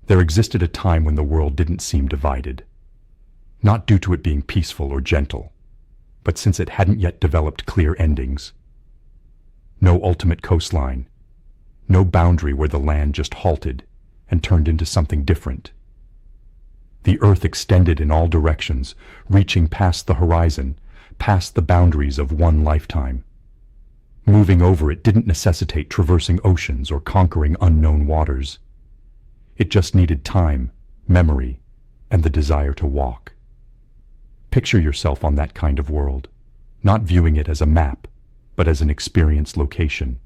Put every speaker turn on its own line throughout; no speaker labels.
There existed a time when the world didn't seem divided, not due to it being peaceful or gentle, but since it hadn't yet developed clear endings. No ultimate coastline, no boundary where the land just halted and turned into something different. The earth extended in all directions, reaching past the horizon, past the boundaries of one lifetime. Moving over it didn't necessitate traversing oceans or conquering unknown waters. It just needed time, memory, and the desire to walk. Picture yourself on that kind of world, not viewing it as a map, but as an experienced location.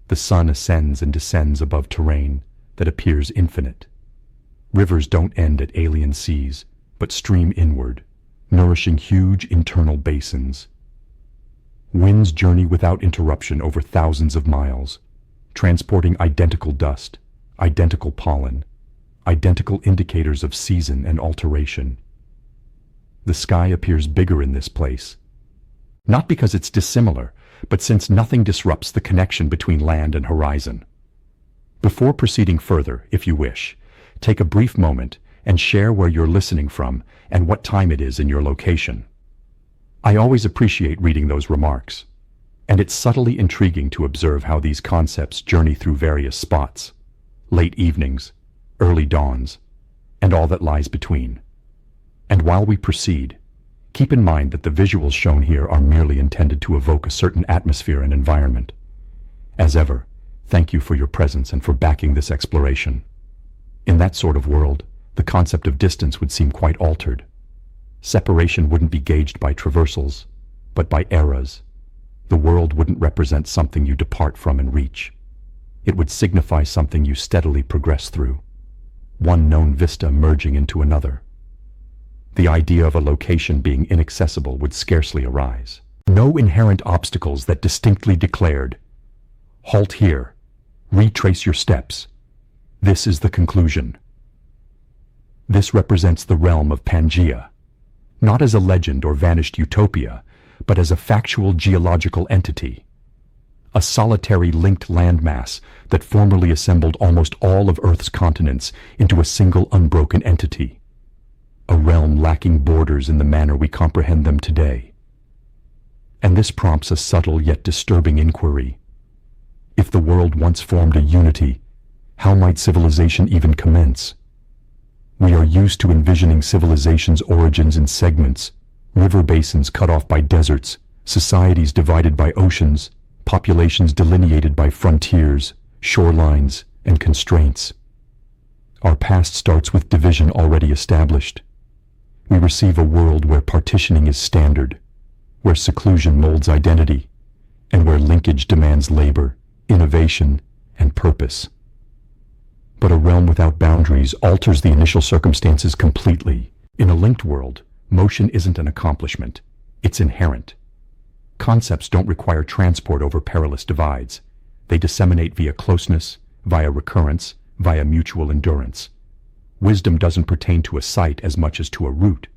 The sun ascends and descends above terrain that appears infinite. Rivers don't end at alien seas, but stream inward, nourishing huge internal basins. Winds journey without interruption over thousands of miles, transporting identical dust, identical pollen, identical indicators of season and alteration. The sky appears bigger in this place, not because it's dissimilar, but since nothing disrupts the connection between land and horizon. Before proceeding further, if you wish, take a brief moment and share where you're listening from and what time it is in your location. I always appreciate reading those remarks, and it's subtly intriguing to observe how these concepts journey through various spots, late evenings, early dawns, and all that lies between. And while we proceed, keep in mind that the visuals shown here are merely intended to evoke a certain atmosphere and environment. As ever, thank you for your presence and for backing this exploration. In that sort of world, the concept of distance would seem quite altered. Separation wouldn't be gauged by traversals, but by eras. The world wouldn't represent something you depart from and reach. It would signify something you steadily progress through, one known vista merging into another. The idea of a location being inaccessible would scarcely arise. No inherent obstacles that distinctly declared, "Halt here, retrace your steps. This is the conclusion." This represents the realm of Pangaea, not as a legend or vanished utopia, but as a factual geological entity. A solitary linked landmass that formerly assembled almost all of Earth's continents into a single unbroken entity. A realm lacking borders in the manner we comprehend them today. And this prompts a subtle yet disturbing inquiry. If the world once formed a unity, how might civilization even commence? We are used to envisioning civilization's origins in segments, river basins cut off by deserts, societies divided by oceans, populations delineated by frontiers, shorelines, and constraints. Our past starts with division already established. We receive a world where partitioning is standard, where seclusion molds identity, and where linkage demands labor, innovation, and purpose. But a realm without boundaries alters the initial circumstances completely. In a linked world, motion isn't an accomplishment, it's inherent. Concepts don't require transport over perilous divides. They disseminate via closeness, via recurrence, via mutual endurance. Wisdom doesn't pertain to a site as much as to a route.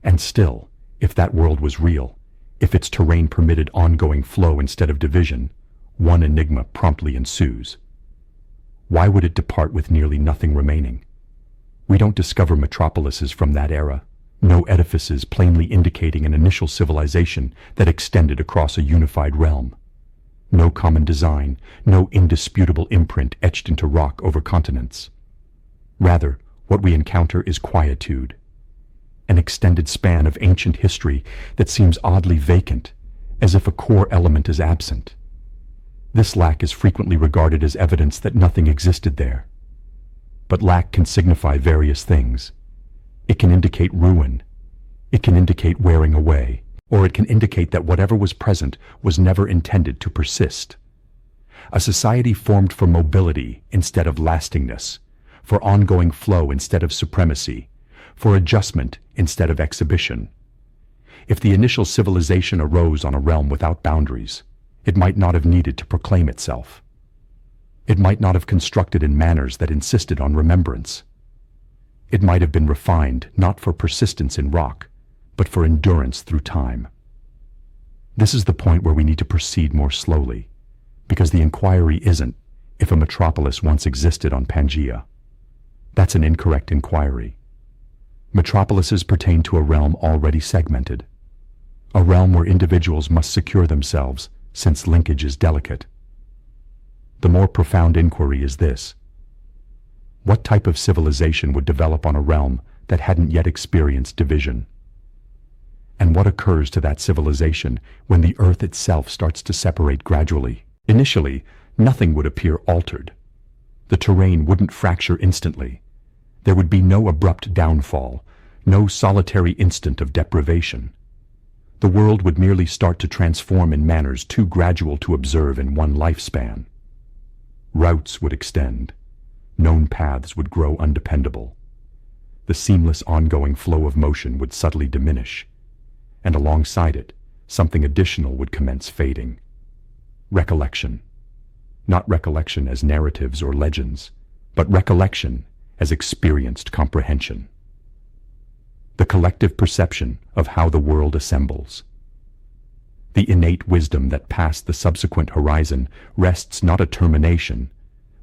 And still, if that world was real, if its terrain permitted ongoing flow instead of division, one enigma promptly ensues. Why would it depart with nearly nothing remaining? We don't discover metropolises from that era. No edifices plainly indicating an initial civilization that extended across a unified realm. No common design, no indisputable imprint etched into rock over continents. Rather, what we encounter is quietude, an extended span of ancient history that seems oddly vacant, as if a core element is absent. This lack is frequently regarded as evidence that nothing existed there. But lack can signify various things. It can indicate ruin, it can indicate wearing away, or it can indicate that whatever was present was never intended to persist. A society formed for mobility instead of lastingness, for ongoing flow instead of supremacy, for adjustment instead of exhibition. If the initial civilization arose on a realm without boundaries, it might not have needed to proclaim itself. It might not have constructed in manners that insisted on remembrance. It might have been refined not for persistence in rock, but for endurance through time. This is the point where we need to proceed more slowly, because the inquiry isn't if a metropolis once existed on Pangaea. That's That's an incorrect inquiry. Metropolises pertain to a realm already segmented, a realm where individuals must secure themselves since linkage is delicate. The more profound inquiry is this: what type of civilization would develop on a realm that hadn't yet experienced division? And what occurs to that civilization when the Earth itself starts to separate gradually? Initially, nothing would appear altered. The terrain wouldn't fracture instantly. There would be no abrupt downfall, no solitary instant of deprivation. The world would merely start to transform in manners too gradual to observe in one lifespan. Routes would extend. Known paths would grow undependable. The seamless ongoing flow of motion would subtly diminish, and alongside it, something additional would commence fading. Recollection. Not recollection as narratives or legends, but recollection as experienced comprehension. The collective perception of how the world assembles. The innate wisdom that past the subsequent horizon rests not a termination,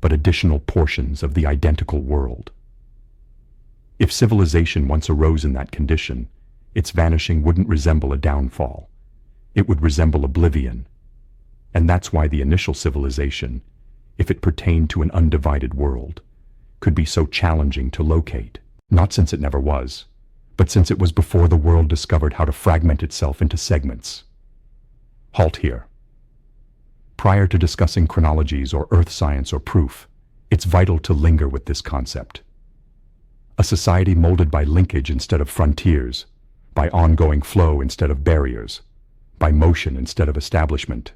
but additional portions of the identical world. If civilization once arose in that condition, its vanishing wouldn't resemble a downfall. It would resemble oblivion. And that's why the initial civilization, if it pertained to an undivided world, could be so challenging to locate. Not since it never was, but since it was before the world discovered how to fragment itself into segments. Halt here. Prior to discussing chronologies or earth science or proof, it's vital to linger with this concept. A society molded by linkage instead of frontiers, by ongoing flow instead of barriers, by motion instead of establishment.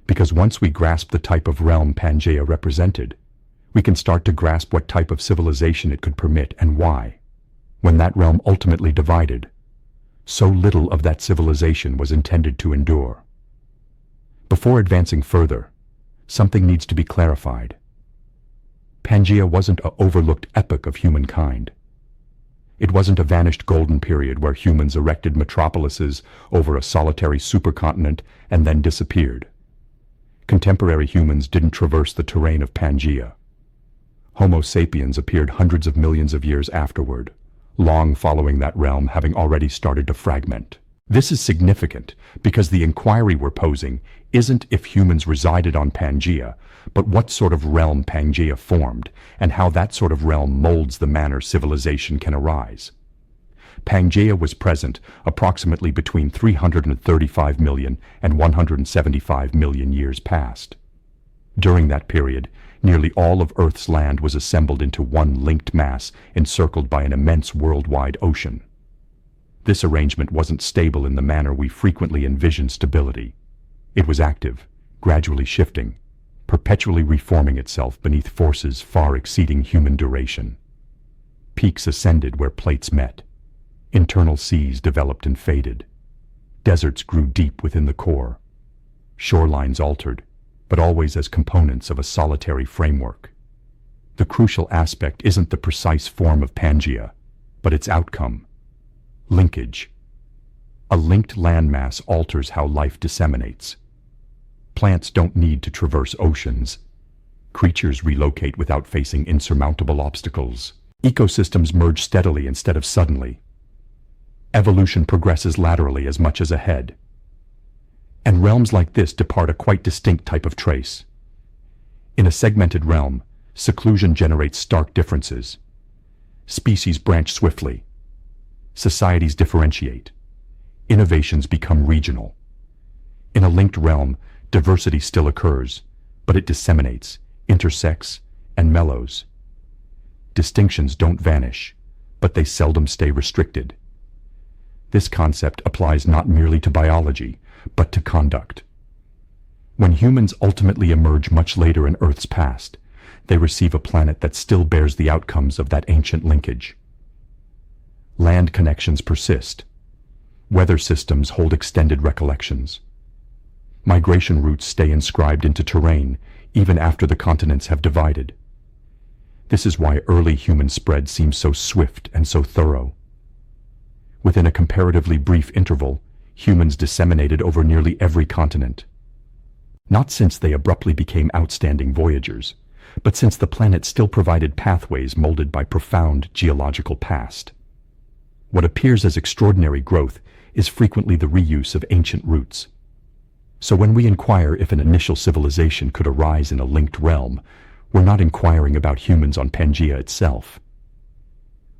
Because once we grasp the type of realm Pangaea represented, we can start to grasp what type of civilization it could permit and why. When that realm ultimately divided, so little of that civilization was intended to endure. Before advancing further, something needs to be clarified. Pangaea wasn't an overlooked epoch of humankind. It wasn't a vanished golden period where humans erected metropolises over a solitary supercontinent and then disappeared. Contemporary humans didn't traverse the terrain of Pangaea. Homo sapiens appeared hundreds of millions of years afterward, long following that realm having already started to fragment. This is significant because the inquiry we're posing isn't if humans resided on Pangaea, but what sort of realm Pangaea formed and how that sort of realm molds the manner civilization can arise. Pangaea was present approximately between 335 million and 175 million years past. During that period, nearly all of Earth's land was assembled into one linked mass encircled by an immense worldwide ocean. This arrangement wasn't stable in the manner we frequently envision stability. It was active, gradually shifting, perpetually reforming itself beneath forces far exceeding human duration. Peaks ascended where plates met. Internal seas developed and faded. Deserts grew deep within the core. Shorelines altered, but always as components of a solitary framework. The crucial aspect isn't the precise form of Pangaea, but its outcome. Linkage. A linked landmass alters how life disseminates. Plants don't need to traverse oceans. Creatures relocate without facing insurmountable obstacles. Ecosystems merge steadily instead of suddenly. Evolution progresses laterally as much as ahead. And realms like this depart a quite distinct type of trace. In a segmented realm, seclusion generates stark differences. Species branch swiftly. Societies differentiate. Innovations become regional. In a linked realm, diversity still occurs, but it disseminates, intersects, and mellows. Distinctions don't vanish, but they seldom stay restricted. This concept applies not merely to biology, but to conduct. When humans ultimately emerge much later in Earth's past, they receive a planet that still bears the outcomes of that ancient linkage. Land connections persist. Weather systems hold extended recollections. Migration routes stay inscribed into terrain even after the continents have divided. This is why early human spread seems so swift and so thorough. Within a comparatively brief interval, humans disseminated over nearly every continent. Not since they abruptly became outstanding voyagers, but since the planet still provided pathways molded by profound geological past. What appears as extraordinary growth is frequently the reuse of ancient roots. So when we inquire if an initial civilization could arise in a linked realm, we're not inquiring about humans on Pangaea itself.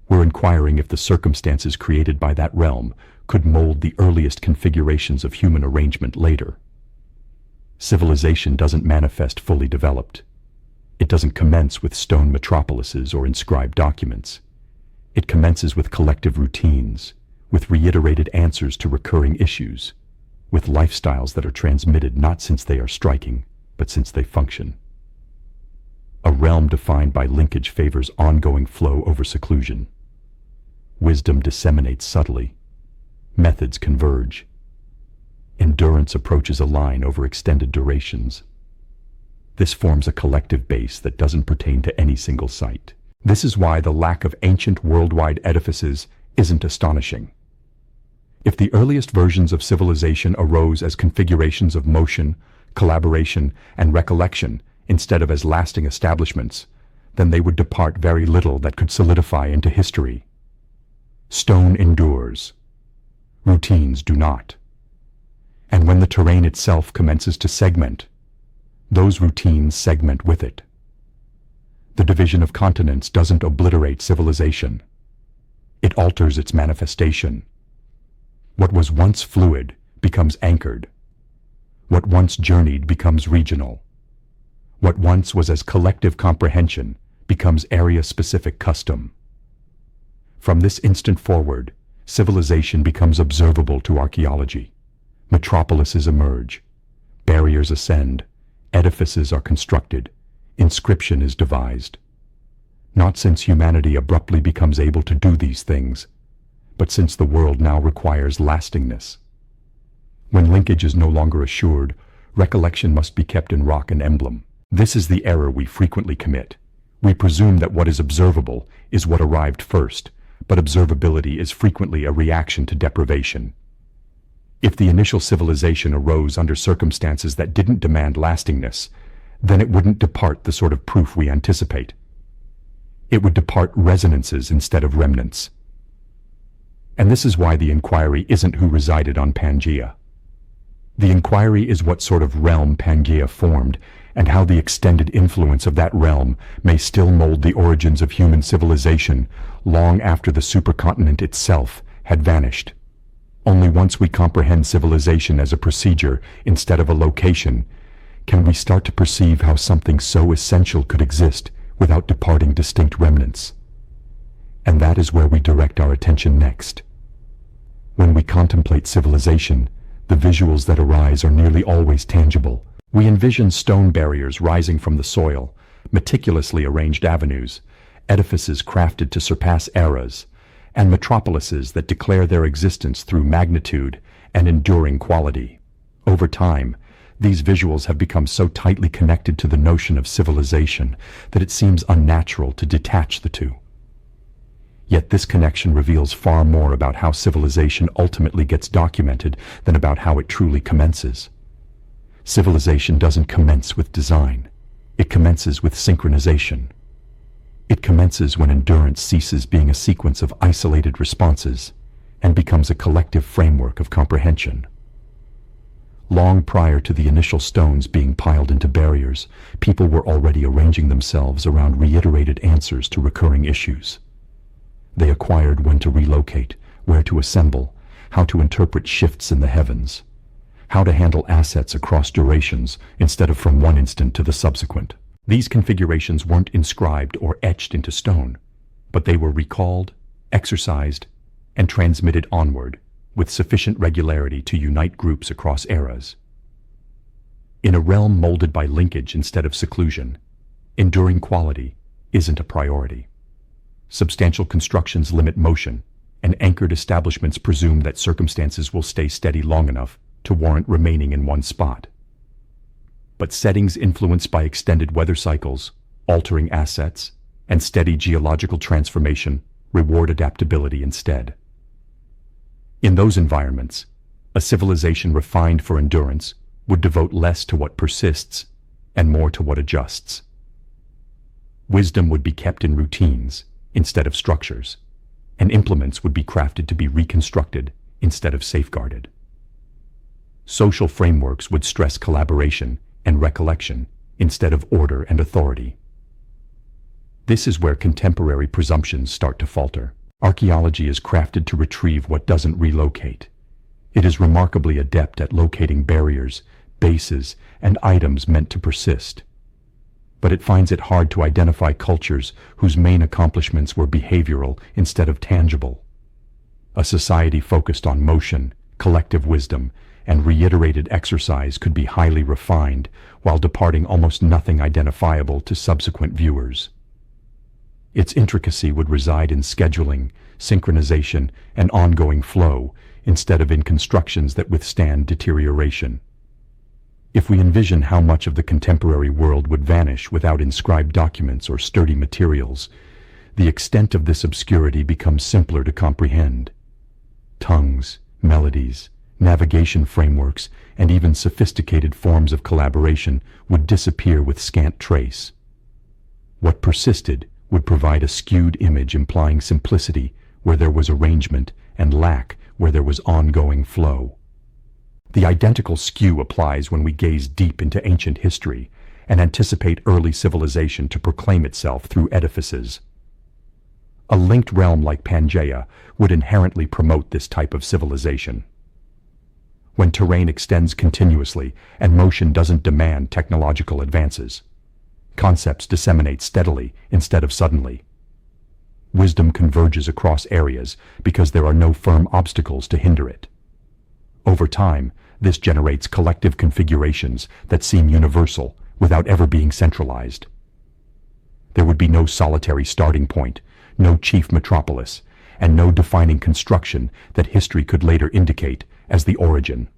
We're inquiring if the circumstances created by that realm could mold the earliest configurations of human arrangement later. Civilization doesn't manifest fully developed. It doesn't commence with stone metropolises or inscribed documents. It commences with collective routines, with reiterated answers to recurring issues, with lifestyles that are transmitted not since they are striking, but since they function. A realm defined by linkage favors ongoing flow over seclusion. Wisdom disseminates subtly. Methods converge. Endurance approaches a line over extended durations. This forms a collective base that doesn't pertain to any single site. This is why the lack of ancient worldwide edifices isn't astonishing. If the earliest versions of civilization arose as configurations of motion, collaboration, and recollection instead of as lasting establishments, then they would depart very little that could solidify into history. Stone endures. Routines do not. And when the terrain itself commences to segment, those routines segment with it. The division of continents doesn't obliterate civilization. It alters its manifestation. What was once fluid becomes anchored. What once journeyed becomes regional. What once was as collective comprehension becomes area-specific custom. From this instant forward, civilization becomes observable to archaeology. Metropolises emerge. Barriers ascend. Edifices are constructed. Inscription is devised. Not since humanity abruptly becomes able to do these things, but since the world now requires lastingness. When linkage is no longer assured, recollection must be kept in rock and emblem. This is the error we frequently commit. We presume that what is observable is what arrived first, but observability is frequently a reaction to deprivation. If the initial civilization arose under circumstances that didn't demand lastingness, then it wouldn't depart the sort of proof we anticipate. It would depart resonances instead of remnants. And this is why the inquiry isn't who resided on Pangaea. The inquiry is what sort of realm Pangaea formed, and how the extended influence of that realm may still mold the origins of human civilization long after the supercontinent itself had vanished. Only once we comprehend civilization as a procedure instead of a location can we start to perceive how something so essential could exist without departing distinct remnants. And that is where we direct our attention next. When we contemplate civilization, the visuals that arise are nearly always tangible. We envision stone barriers rising from the soil, meticulously arranged avenues, edifices crafted to surpass eras, and metropolises that declare their existence through magnitude and enduring quality. Over time, these visuals have become so tightly connected to the notion of civilization that it seems unnatural to detach the two. Yet this connection reveals far more about how civilization ultimately gets documented than about how it truly commences. Civilization doesn't commence with design. It commences with synchronization. It commences when endurance ceases being a sequence of isolated responses and becomes a collective framework of comprehension. Long prior to the initial stones being piled into barriers, people were already arranging themselves around reiterated answers to recurring issues. They acquired when to relocate, where to assemble, how to interpret shifts in the heavens, how to handle assets across durations instead of from one instant to the subsequent. These configurations weren't inscribed or etched into stone, but they were recalled, exercised, and transmitted onward with sufficient regularity to unite groups across eras. In a realm molded by linkage instead of seclusion, enduring quality isn't a priority. Substantial constructions limit motion, and anchored establishments presume that circumstances will stay steady long enough to warrant remaining in one spot. But settings influenced by extended weather cycles, altering assets, and steady geological transformation reward adaptability instead. In those environments, a civilization refined for endurance would devote less to what persists and more to what adjusts. Wisdom would be kept in routines instead of structures, and implements would be crafted to be reconstructed instead of safeguarded. Social frameworks would stress collaboration and recollection instead of order and authority. This is where contemporary presumptions start to falter. Archaeology is crafted to retrieve what doesn't relocate. It is remarkably adept at locating barriers, bases, and items meant to persist. But it finds it hard to identify cultures whose main accomplishments were behavioral instead of tangible. A society focused on motion, collective wisdom, and reiterated exercise could be highly refined while departing almost nothing identifiable to subsequent viewers. Its intricacy would reside in scheduling, synchronization, and ongoing flow instead of in constructions that withstand deterioration. If we envision how much of the contemporary world would vanish without inscribed documents or sturdy materials, the extent of this obscurity becomes simpler to comprehend. Tongues, melodies, navigation frameworks, and even sophisticated forms of collaboration would disappear with scant trace. What persisted would provide a skewed image implying simplicity where there was arrangement and lack where there was ongoing flow. The identical skew applies when we gaze deep into ancient history and anticipate early civilization to proclaim itself through edifices. A linked realm like Pangaea would inherently promote this type of civilization. When terrain extends continuously and motion doesn't demand technological advances, concepts disseminate steadily instead of suddenly. Wisdom converges across areas because there are no firm obstacles to hinder it. Over time, this generates collective configurations that seem universal without ever being centralized. There would be no solitary starting point, no chief metropolis, and no defining construction that history could later indicate as the origin.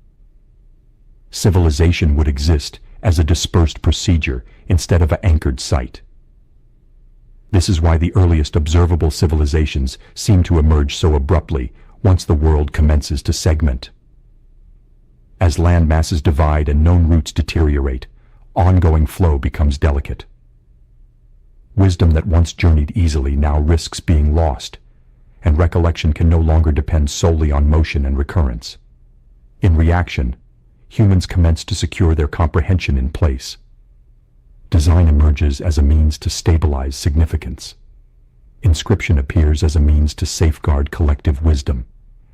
Civilization would exist as a dispersed procedure instead of an anchored site. This is why the earliest observable civilizations seem to emerge so abruptly once the world commences to segment. As land masses divide and known routes deteriorate, ongoing flow becomes delicate. Wisdom that once journeyed easily now risks being lost, and recollection can no longer depend solely on motion and recurrence. In reaction, humans commence to secure their comprehension in place. Design emerges as a means to stabilize significance. Inscription appears as a means to safeguard collective wisdom,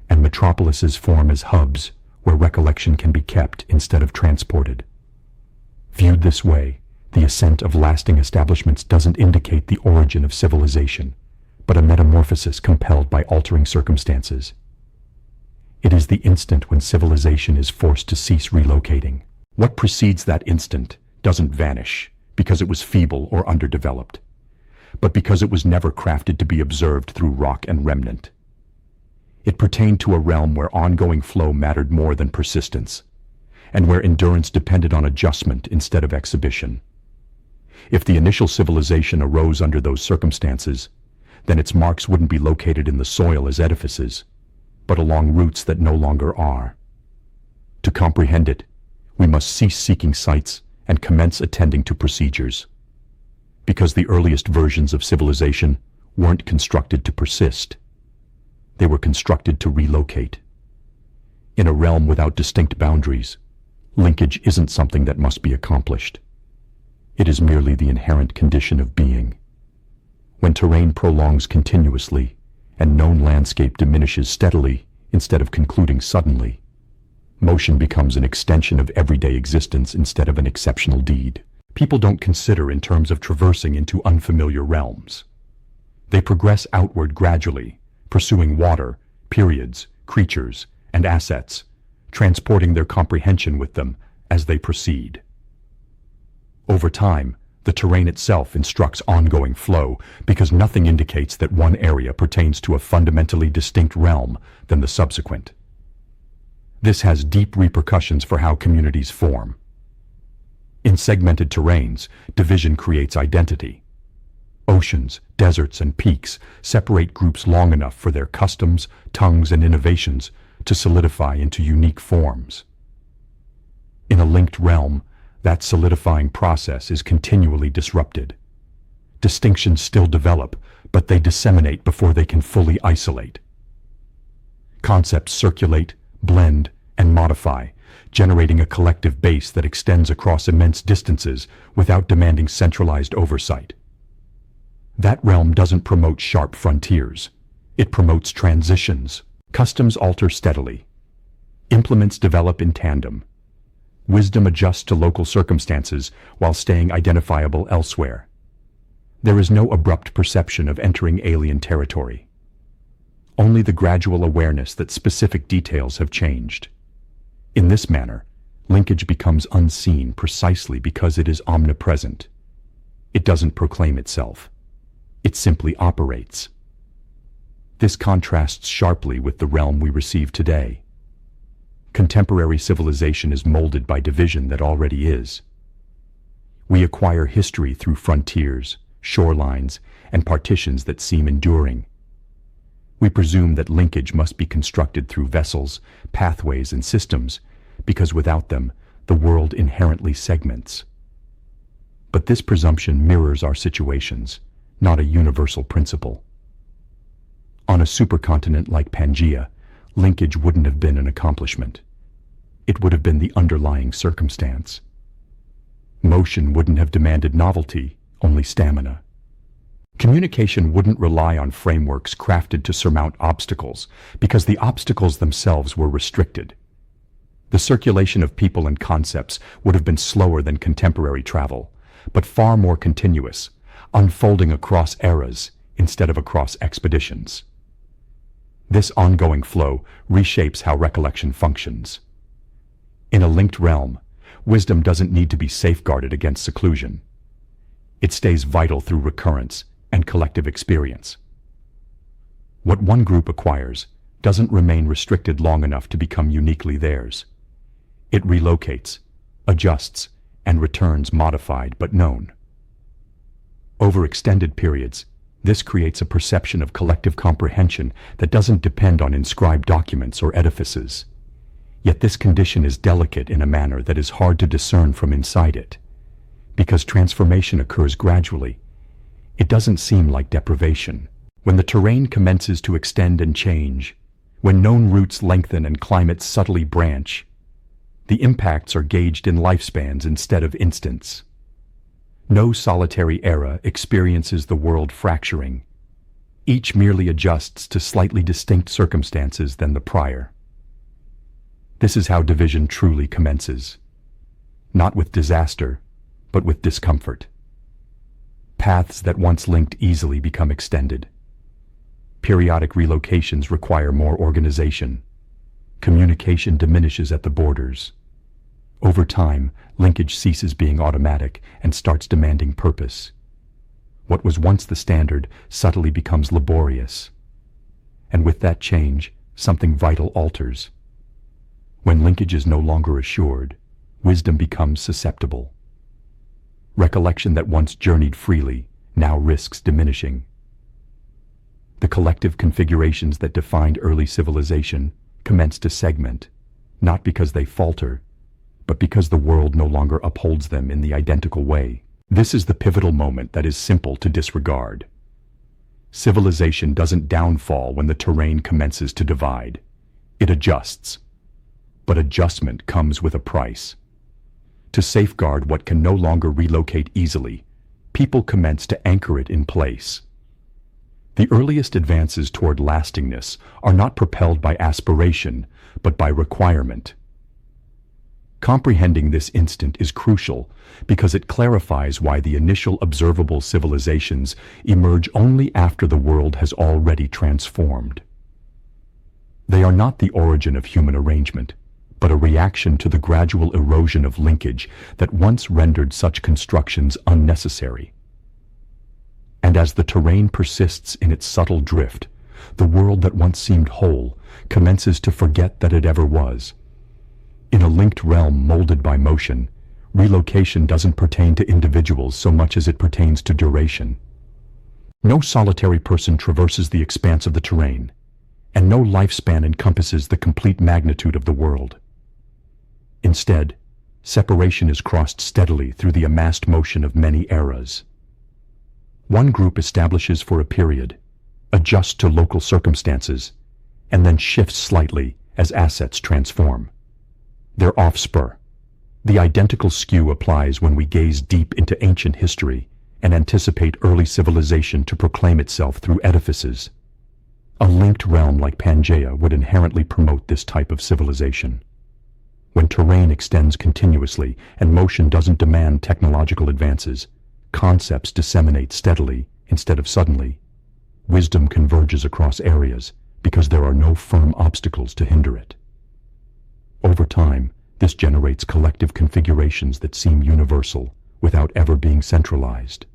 and metropolises form as hubs where recollection can be kept instead of transported. Viewed this way, the ascent of lasting establishments doesn't indicate the origin of civilization, but a metamorphosis compelled by altering circumstances. It is the instant when civilization is forced to cease relocating. What precedes that instant doesn't vanish because it was feeble or underdeveloped, but because it was never crafted to be observed through rock and remnant. It pertained to a realm where ongoing flow mattered more than persistence, and where endurance depended on adjustment instead of exhibition. If the initial civilization arose under those circumstances, then its marks wouldn't be located in the soil as edifices, but along routes that no longer are. To comprehend it, we must cease seeking sites and commence attending to procedures. Because the earliest versions of civilization weren't constructed to persist. They were constructed to relocate. In a realm without distinct boundaries, linkage isn't something that must be accomplished. It is merely the inherent condition of being. When terrain prolongs continuously and known landscape diminishes steadily instead of concluding suddenly, motion becomes an extension of everyday existence instead of an exceptional deed. People don't consider in terms of traversing into unfamiliar realms. They progress outward gradually, pursuing water, periods, creatures, and assets, transporting their comprehension with them as they proceed. Over time, the terrain itself instructs ongoing flow because nothing indicates that one area pertains to a fundamentally distinct realm than the subsequent. This has deep repercussions for how communities form. In segmented terrains, division creates identity. Oceans, deserts, and peaks separate groups long enough for their customs, tongues, and innovations to solidify into unique forms. In a linked realm, that solidifying process is continually disrupted. Distinctions still develop, but they disseminate before they can fully isolate. Concepts circulate, blend, and modify, generating a collective base that extends across immense distances without demanding centralized oversight. That realm doesn't promote sharp frontiers. It promotes transitions. Customs alter steadily. Implements develop in tandem. Wisdom adjusts to local circumstances while staying identifiable elsewhere. There is no abrupt perception of entering alien territory. Only the gradual awareness that specific details have changed. In this manner, linkage becomes unseen precisely because it is omnipresent. It doesn't proclaim itself. It simply operates. This contrasts sharply with the realm we receive today. Contemporary civilization is molded by division that already is. We acquire history through frontiers, shorelines, and partitions that seem enduring. We presume that linkage must be constructed through vessels, pathways, and systems, because without them, the world inherently segments. But this presumption mirrors our situations, not a universal principle. On a supercontinent like Pangaea, linkage wouldn't have been an accomplishment. It would have been the underlying circumstance. Motion wouldn't have demanded novelty, only stamina. Communication wouldn't rely on frameworks crafted to surmount obstacles, because the obstacles themselves were restricted. The circulation of people and concepts would have been slower than contemporary travel, but far more continuous, unfolding across eras instead of across expeditions. This ongoing flow reshapes how recollection functions. In a linked realm, wisdom doesn't need to be safeguarded against seclusion. It stays vital through recurrence and collective experience. What one group acquires doesn't remain restricted long enough to become uniquely theirs. It relocates, adjusts, and returns modified but known. Over extended periods, this creates a perception of collective comprehension that doesn't depend on inscribed documents or edifices. Yet this condition is delicate in a manner that is hard to discern from inside it. Because transformation occurs gradually, it doesn't seem like deprivation. When the terrain commences to extend and change, when known routes lengthen and climates subtly branch, the impacts are gauged in lifespans instead of instants. No solitary era experiences the world fracturing. Each merely adjusts to slightly distinct circumstances than the prior. This is how division truly commences. Not with disaster, but with discomfort. Paths that once linked easily become extended. Periodic relocations require more organization. Communication diminishes at the borders. Over time, linkage ceases being automatic and starts demanding purpose. What was once the standard subtly becomes laborious. And with that change, something vital alters. When linkage is no longer assured, wisdom becomes susceptible. Recollection that once journeyed freely now risks diminishing. The collective configurations that defined early civilization commence to segment, not because they falter, but because the world no longer upholds them in the identical way. This is the pivotal moment that is simple to disregard. Civilization doesn't downfall when the terrain commences to divide. It adjusts. But adjustment comes with a price. To safeguard what can no longer relocate easily, people commence to anchor it in place. The earliest advances toward lastingness are not propelled by aspiration, but by requirement. Comprehending this instant is crucial because it clarifies why the initial observable civilizations emerge only after the world has already transformed. They are not the origin of human arrangement, but a reaction to the gradual erosion of linkage that once rendered such constructions unnecessary. And as the terrain persists in its subtle drift, the world that once seemed whole commences to forget that it ever was. In a linked realm molded by motion, relocation doesn't pertain to individuals so much as it pertains to duration. No solitary person traverses the expanse of the terrain, and no lifespan encompasses the complete magnitude of the world. Instead, separation is crossed steadily through the amassed motion of many eras. One group establishes for a period, adjusts to local circumstances, and then shifts slightly as assets transform. They're off-spur. The identical skew applies when we gaze deep into ancient history and anticipate early civilization to proclaim itself through edifices. A linked realm like Pangaea would inherently promote this type of civilization. When terrain extends continuously and motion doesn't demand technological advances, concepts disseminate steadily instead of suddenly. Wisdom converges across areas because there are no firm obstacles to hinder it. Over time, this generates collective configurations that seem universal without ever being centralized.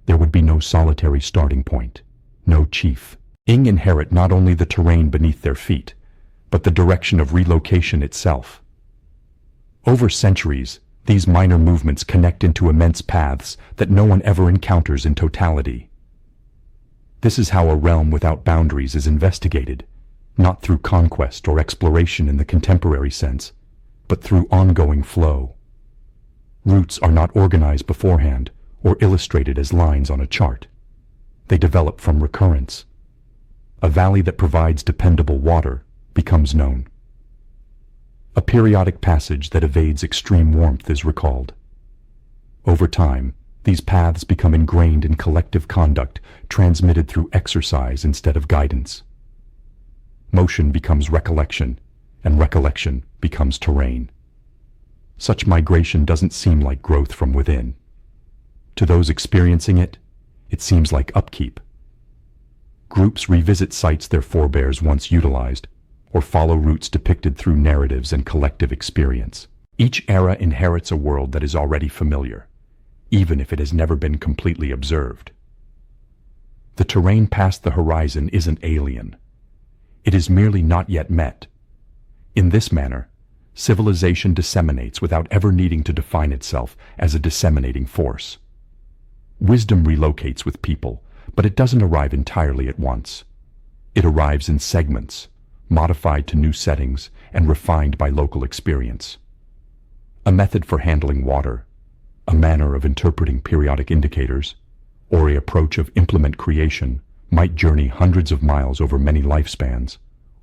There would be no solitary starting point, no chief. Ing inherit not only the terrain beneath their feet, but the direction of relocation itself. Over centuries, these minor movements connect into immense paths that no one ever encounters in totality. This is how a realm without boundaries is investigated, not through conquest or exploration in the contemporary sense, but through ongoing flow. Routes are not organized beforehand or illustrated as lines on a chart. They develop from recurrence. A valley that provides dependable water becomes known. A periodic passage that evades extreme warmth is recalled. Over time, these paths become ingrained in collective conduct, transmitted through exercise instead of guidance. Motion becomes recollection, and recollection becomes terrain. Such migration doesn't seem like growth from within. To those experiencing it, it seems like upkeep. Groups revisit sites their forebears once utilized, or follow routes depicted through narratives and collective experience. Each era inherits a world that is already familiar, even if it has never been completely observed. The terrain past the horizon isn't alien. It is merely not yet met. In this manner, civilization disseminates without ever needing to define itself as a disseminating force. Wisdom relocates with people, but it doesn't arrive entirely at once. It arrives in segments, modified to new settings and refined by local experience. A method for handling water, a manner of interpreting periodic indicators, or an approach of implement creation might journey hundreds of miles over many lifespans,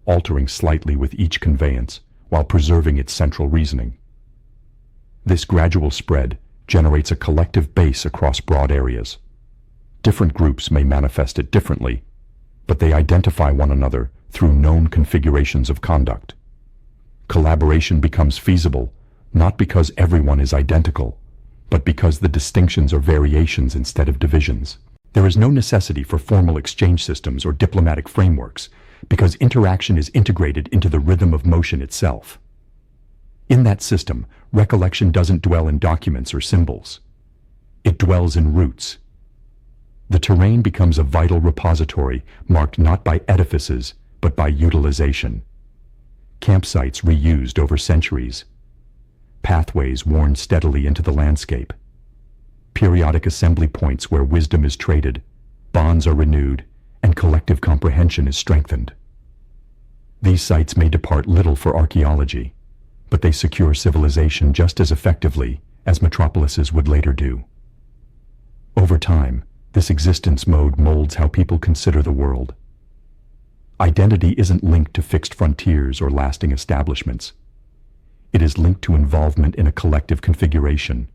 altering slightly with each conveyance while preserving its central reasoning. This gradual spread generates a collective base across broad areas. Different groups may manifest it differently, but they identify one another through known configurations of conduct. Collaboration becomes feasible, not because everyone is identical, but because the distinctions are variations instead of divisions. There is no necessity for formal exchange systems or diplomatic frameworks, because interaction is integrated into the rhythm of motion itself. In that system, recollection doesn't dwell in documents or symbols. It dwells in roots. The terrain becomes a vital repository marked not by edifices, but by utilization. Campsites reused over centuries. Pathways worn steadily into the landscape. Periodic assembly points where wisdom is traded, bonds are renewed, and collective comprehension is strengthened. These sites may depart little for archaeology, but they secure civilization just as effectively as metropolises would later do. Over time, this existence mode molds how people consider the world. Identity isn't linked to fixed frontiers or lasting establishments. It is linked to involvement in a collective configuration.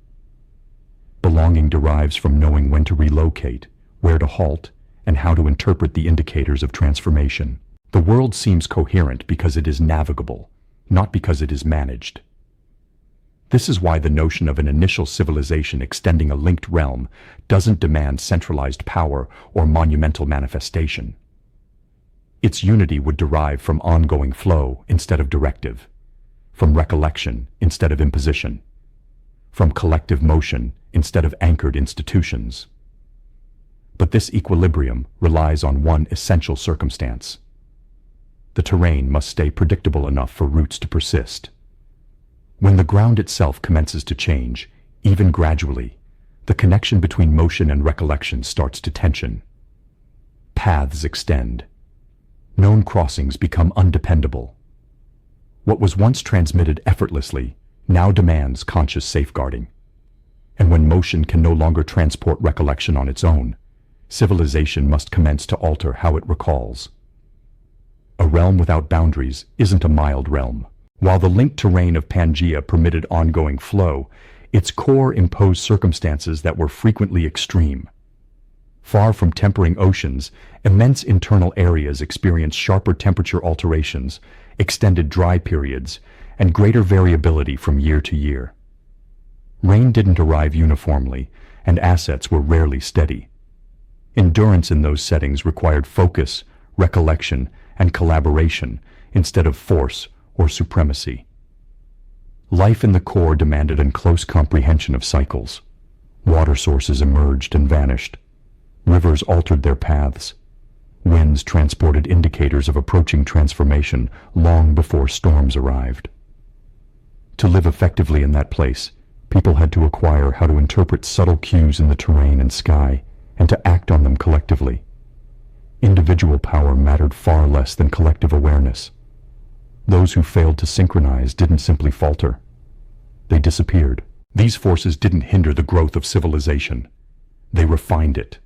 Belonging derives from knowing when to relocate, where to halt, and how to interpret the indicators of transformation. The world seems coherent because it is navigable, not because it is managed. This is why the notion of an initial civilization extending a linked realm doesn't demand centralized power or monumental manifestation. Its unity would derive from ongoing flow instead of directive, from recollection instead of imposition, from collective motion instead of anchored institutions. But this equilibrium relies on one essential circumstance. The terrain must stay predictable enough for roots to persist. When the ground itself commences to change, even gradually, the connection between motion and recollection starts to tension. Paths extend. Known crossings become undependable. What was once transmitted effortlessly now demands conscious safeguarding. And when motion can no longer transport recollection on its own, civilization must commence to alter how it recalls. A realm without boundaries isn't a mild realm. While the linked terrain of Pangaea permitted ongoing flow, its core imposed circumstances that were frequently extreme. Far from tempering oceans, immense internal areas experienced sharper temperature alterations, extended dry periods, and greater variability from year to year. Rain didn't arrive uniformly, and assets were rarely steady. Endurance in those settings required focus, recollection, and collaboration instead of force or supremacy. Life in the core demanded a close comprehension of cycles. Water sources emerged and vanished. Rivers altered their paths. Winds transported indicators of approaching transformation long before storms arrived. To live effectively in that place, people had to acquire how to interpret subtle cues in the terrain and sky, and to act on them collectively. Individual power mattered far less than collective awareness. Those who failed to synchronize didn't simply falter. They disappeared. These forces didn't hinder the growth of civilization. They refined it.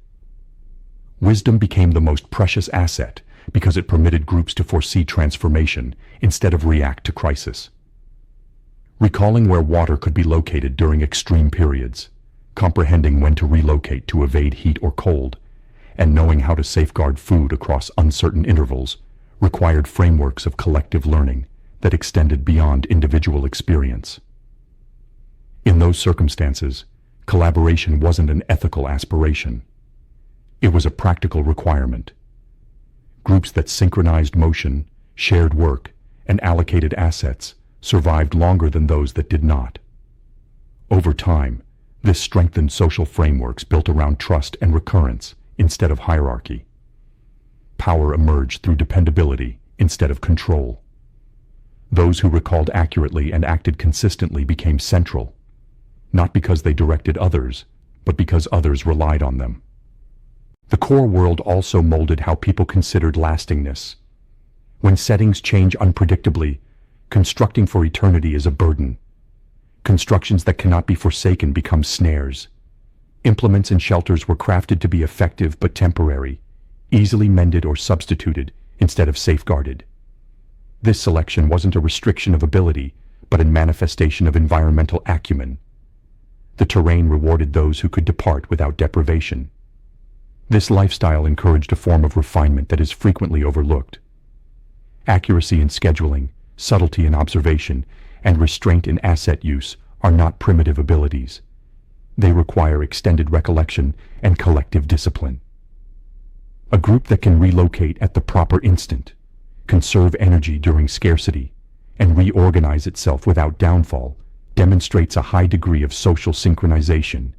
Wisdom became the most precious asset because it permitted groups to foresee transformation instead of react to crisis. Recalling where water could be located during extreme periods, comprehending when to relocate to evade heat or cold, and knowing how to safeguard food across uncertain intervals required frameworks of collective learning that extended beyond individual experience. In those circumstances, collaboration wasn't an ethical aspiration. It was a practical requirement. Groups that synchronized motion, shared work, and allocated assets survived longer than those that did not. Over time, this strengthened social frameworks built around trust and recurrence instead of hierarchy. Power emerged through dependability instead of control. Those who recalled accurately and acted consistently became central, not because they directed others, but because others relied on them. The core world also molded how people considered lastingness. When settings change unpredictably, constructing for eternity is a burden. Constructions that cannot be forsaken become snares. Implements and shelters were crafted to be effective but temporary, easily mended or substituted instead of safeguarded. This selection wasn't a restriction of ability, but a manifestation of environmental acumen. The terrain rewarded those who could depart without deprivation. This lifestyle encouraged a form of refinement that is frequently overlooked. Accuracy in scheduling, subtlety in observation, and restraint in asset use are not primitive abilities. They require extended recollection and collective discipline. A group that can relocate at the proper instant, conserve energy during scarcity, and reorganize itself without downfall demonstrates a high degree of social synchronization,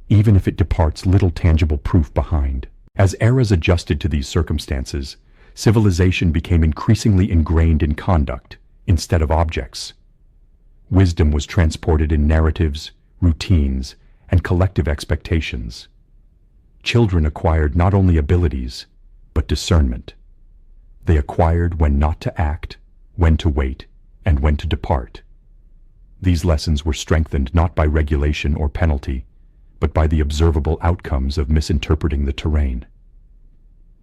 even if it departs little tangible proof behind. As eras adjusted to these circumstances, civilization became increasingly ingrained in conduct instead of objects. Wisdom was transported in narratives, routines, and collective expectations. Children acquired not only abilities, but discernment. They acquired when not to act, when to wait, and when to depart. These lessons were strengthened not by regulation or penalty, but by the observable outcomes of misinterpreting the terrain.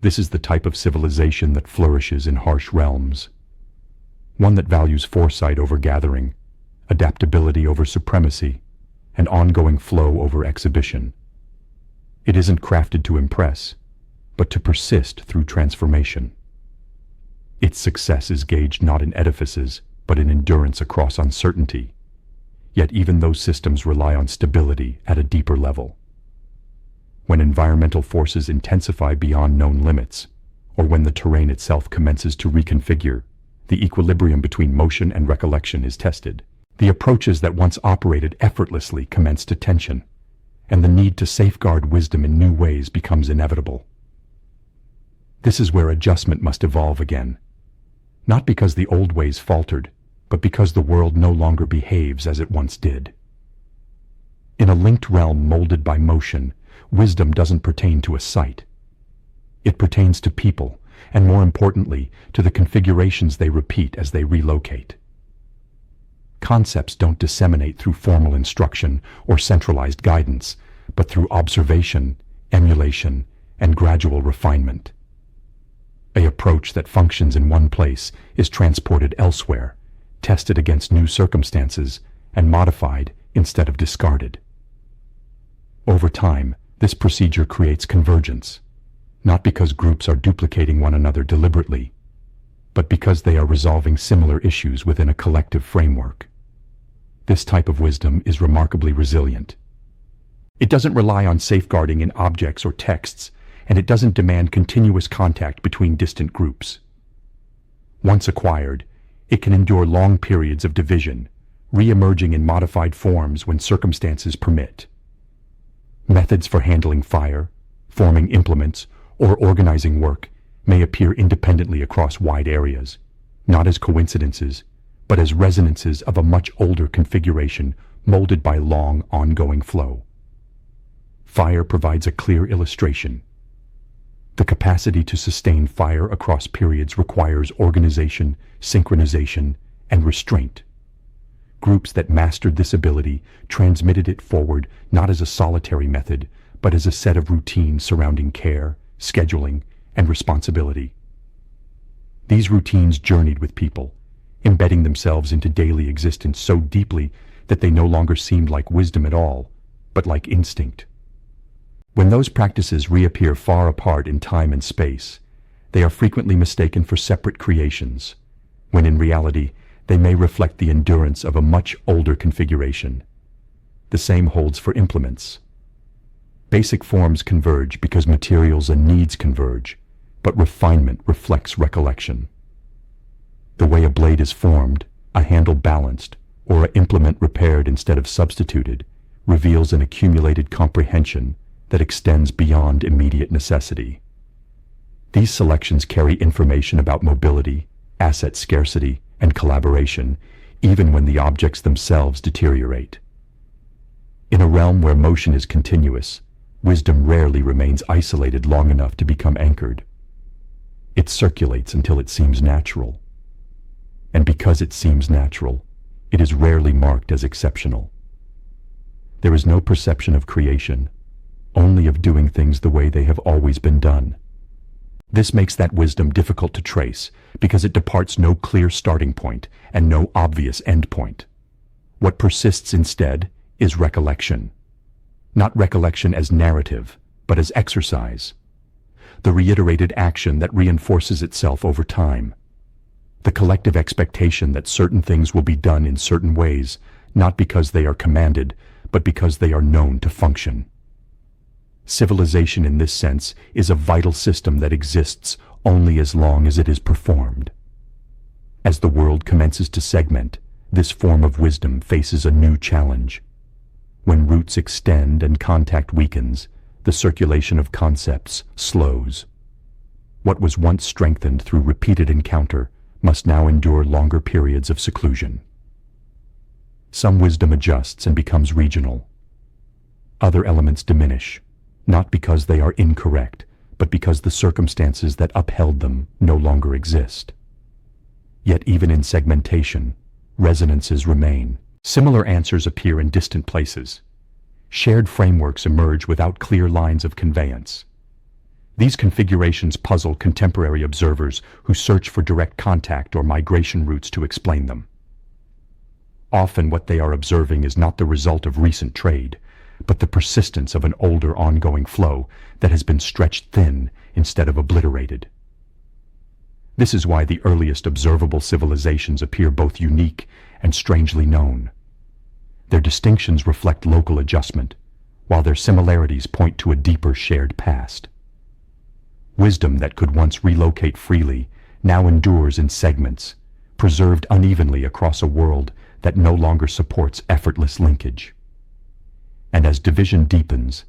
This is the type of civilization that flourishes in harsh realms. One that values foresight over gathering, adaptability over supremacy, and ongoing flow over exhibition. It isn't crafted to impress, but to persist through transformation. Its success is gauged not in edifices, but in endurance across uncertainty. Yet even those systems rely on stability at a deeper level. When environmental forces intensify beyond known limits, or when the terrain itself commences to reconfigure, the equilibrium between motion and recollection is tested. The approaches that once operated effortlessly commence to tension, and the need to safeguard wisdom in new ways becomes inevitable. This is where adjustment must evolve again, not because the old ways faltered, but because the world no longer behaves as it once did. In a linked realm molded by motion, wisdom doesn't pertain to a site. It pertains to people, and more importantly, to the configurations they repeat as they relocate. Concepts don't disseminate through formal instruction or centralized guidance, but through observation, emulation, and gradual refinement. An approach that functions in one place is transported elsewhere, tested against new circumstances, and modified instead of discarded. Over time, this procedure creates convergence, not because groups are duplicating one another deliberately, but because they are resolving similar issues within a collective framework. This type of wisdom is remarkably resilient. It doesn't rely on safeguarding in objects or texts, and it doesn't demand continuous contact between distant groups. Once acquired, it can endure long periods of division, re-emerging in modified forms when circumstances permit. Methods for handling fire, forming implements, or organizing work may appear independently across wide areas, not as coincidences, but as resonances of a much older configuration molded by long, ongoing flow. Fire provides a clear illustration. The capacity to sustain fire across periods requires organization, synchronization, and restraint. Groups that mastered this ability transmitted it forward not as a solitary method, but as a set of routines surrounding care, scheduling, and responsibility. These routines journeyed with people, embedding themselves into daily existence so deeply that they no longer seemed like wisdom at all, but like instinct. When those practices reappear far apart in time and space, they are frequently mistaken for separate creations, when in reality they may reflect the endurance of a much older configuration. The same holds for implements. Basic forms converge because materials and needs converge, but refinement reflects recollection. The way a blade is formed, a handle balanced, or an implement repaired instead of substituted, reveals an accumulated comprehension that extends beyond immediate necessity. These selections carry information about mobility, asset scarcity, and collaboration, even when the objects themselves deteriorate. In a realm where motion is continuous, wisdom rarely remains isolated long enough to become anchored. It circulates until it seems natural. And because it seems natural, it is rarely marked as exceptional. There is no perception of creation, only of doing things the way they have always been done. This makes that wisdom difficult to trace because it departs no clear starting point and no obvious end point. What persists instead is recollection. Not recollection as narrative, but as exercise. The reiterated action that reinforces itself over time. The collective expectation that certain things will be done in certain ways, not because they are commanded, but because they are known to function. Civilization in this sense is a vital system that exists only as long as it is performed. As the world commences to segment, this form of wisdom faces a new challenge. When roots extend and contact weakens, the circulation of concepts slows. What was once strengthened through repeated encounter must now endure longer periods of seclusion. Some wisdom adjusts and becomes regional. Other elements diminish, not because they are incorrect, but because the circumstances that upheld them no longer exist. Yet even in segmentation, resonances remain. Similar answers appear in distant places. Shared frameworks emerge without clear lines of conveyance. These configurations puzzle contemporary observers who search for direct contact or migration routes to explain them. Often what they are observing is not the result of recent trade, but the persistence of an older ongoing flow that has been stretched thin instead of obliterated. This is why the earliest observable civilizations appear both unique and strangely known. Their distinctions reflect local adjustment, while their similarities point to a deeper shared past. Wisdom that could once relocate freely now endures in segments, preserved unevenly across a world that no longer supports effortless linkage. And as division deepens,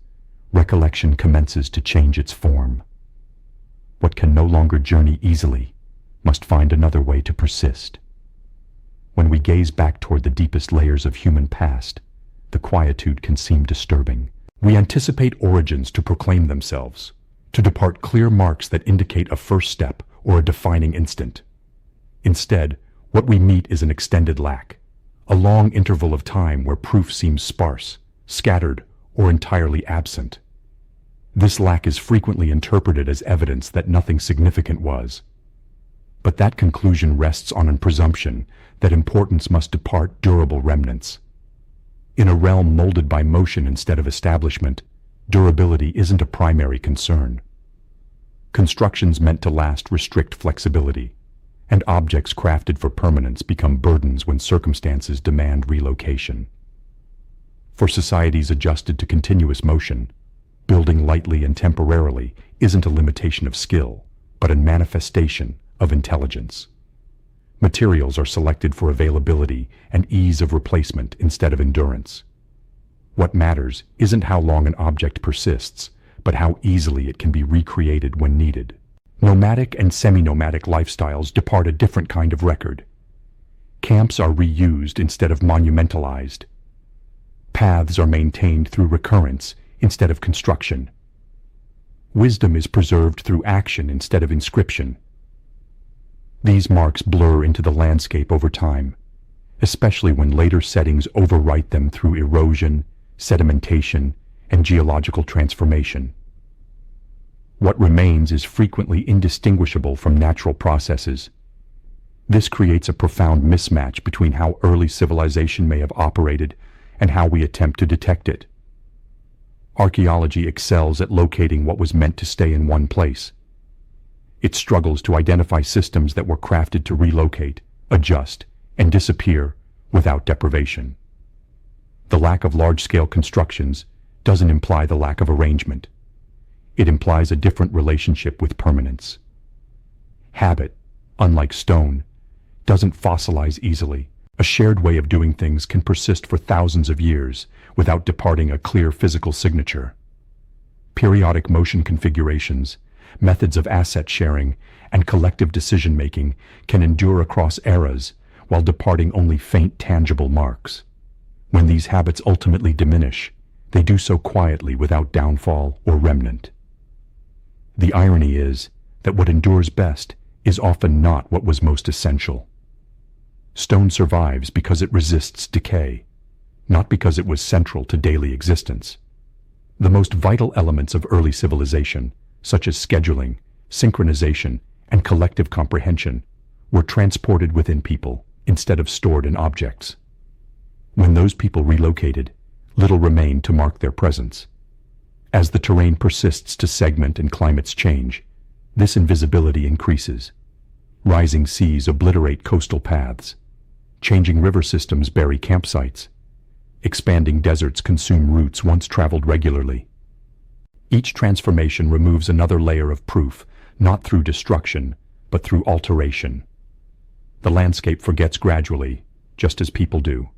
recollection commences to change its form. What can no longer journey easily must find another way to persist. When we gaze back toward the deepest layers of human past, the quietude can seem disturbing. We anticipate origins to proclaim themselves, to depart clear marks that indicate a first step or a defining instant. Instead, what we meet is an extended lack, a long interval of time where proof seems sparse, scattered, or entirely absent. This lack is frequently interpreted as evidence that nothing significant was. But that conclusion rests on a presumption that importance must depart durable remnants. In a realm molded by motion instead of establishment, durability isn't a primary concern. Constructions meant to last restrict flexibility, and objects crafted for permanence become burdens when circumstances demand relocation. For societies adjusted to continuous motion, building lightly and temporarily isn't a limitation of skill, but a manifestation of intelligence. Materials are selected for availability and ease of replacement instead of endurance. What matters isn't how long an object persists, but how easily it can be recreated when needed. Nomadic and semi-nomadic lifestyles depart a different kind of record. Camps are reused instead of monumentalized. Paths are maintained through recurrence instead of construction. Wisdom is preserved through action instead of inscription. These marks blur into the landscape over time, especially when later settings overwrite them through erosion, sedimentation, and geological transformation. What remains is frequently indistinguishable from natural processes. This creates a profound mismatch between how early civilization may have operated and how we attempt to detect it. Archaeology excels at locating what was meant to stay in one place. It struggles to identify systems that were crafted to relocate, adjust, and disappear without deprivation. The lack of large-scale constructions doesn't imply the lack of arrangement. It implies a different relationship with permanence. Habit, unlike stone, doesn't fossilize easily. A shared way of doing things can persist for thousands of years without departing a clear physical signature. Periodic motion configurations, methods of asset sharing, and collective decision-making can endure across eras while departing only faint tangible marks. When these habits ultimately diminish, they do so quietly without downfall or remnant. The irony is that what endures best is often not what was most essential. Stone survives because it resists decay, not because it was central to daily existence. The most vital elements of early civilization, such as scheduling, synchronization, and collective comprehension, were transported within people instead of stored in objects. When those people relocated, little remained to mark their presence. As the terrain persists to segment and climates change, this invisibility increases. Rising seas obliterate coastal paths. Changing river systems bury campsites. Expanding deserts consume routes once traveled regularly. Each transformation removes another layer of proof, not through destruction, but through alteration. The landscape forgets gradually, just as people do.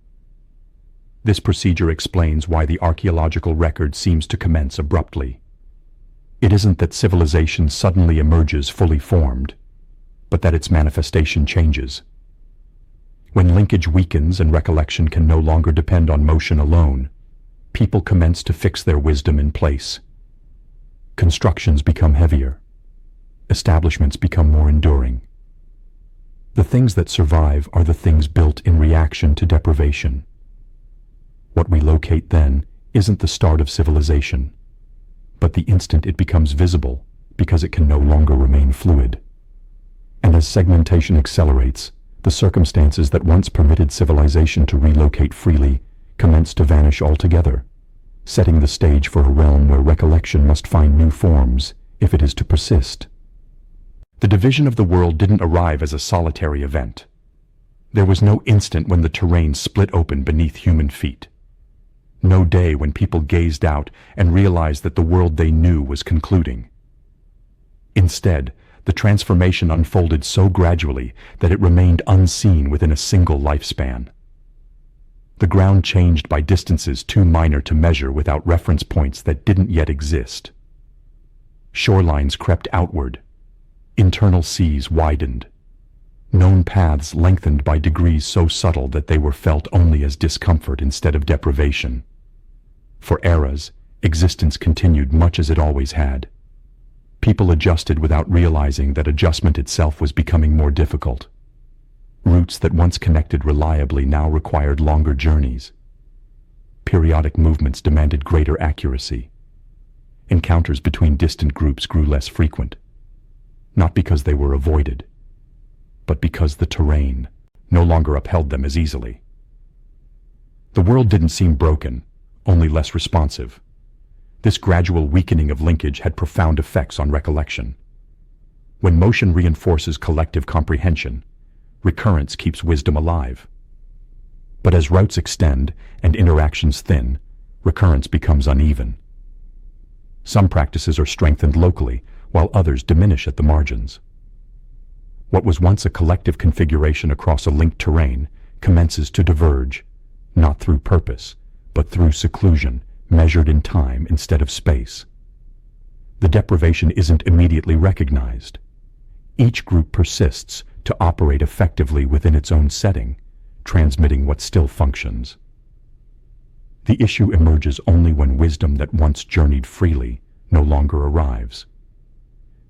This procedure explains why the archaeological record seems to commence abruptly. It isn't that civilization suddenly emerges fully formed, but that its manifestation changes. When linkage weakens and recollection can no longer depend on motion alone, people commence to fix their wisdom in place. Constructions become heavier. Establishments become more enduring. The things that survive are the things built in reaction to deprivation. What we locate then isn't the start of civilization, but the instant it becomes visible because it can no longer remain fluid. And as segmentation accelerates, the circumstances that once permitted civilization to relocate freely commence to vanish altogether, setting the stage for a realm where recollection must find new forms if it is to persist. The division of the world didn't arrive as a solitary event. There was no instant when the terrain split open beneath human feet. No day when people gazed out and realized that the world they knew was concluding. Instead, the transformation unfolded so gradually that it remained unseen within a single lifespan. The ground changed by distances too minor to measure without reference points that didn't yet exist. Shorelines crept outward. Internal seas widened. Known paths lengthened by degrees so subtle that they were felt only as discomfort instead of deprivation. For eras, existence continued much as it always had. People adjusted without realizing that adjustment itself was becoming more difficult. Routes that once connected reliably now required longer journeys. Periodic movements demanded greater accuracy. Encounters between distant groups grew less frequent, not because they were avoided, but because the terrain no longer upheld them as easily. The world didn't seem broken, only less responsive. This gradual weakening of linkage had profound effects on recollection. When motion reinforces collective comprehension, recurrence keeps wisdom alive. But as routes extend and interactions thin, recurrence becomes uneven. Some practices are strengthened locally, while others diminish at the margins. What was once a collective configuration across a linked terrain commences to diverge, not through purpose, but through seclusion, measured in time instead of space. The deprivation isn't immediately recognized. Each group persists to operate effectively within its own setting, transmitting what still functions. The issue emerges only when wisdom that once journeyed freely no longer arrives.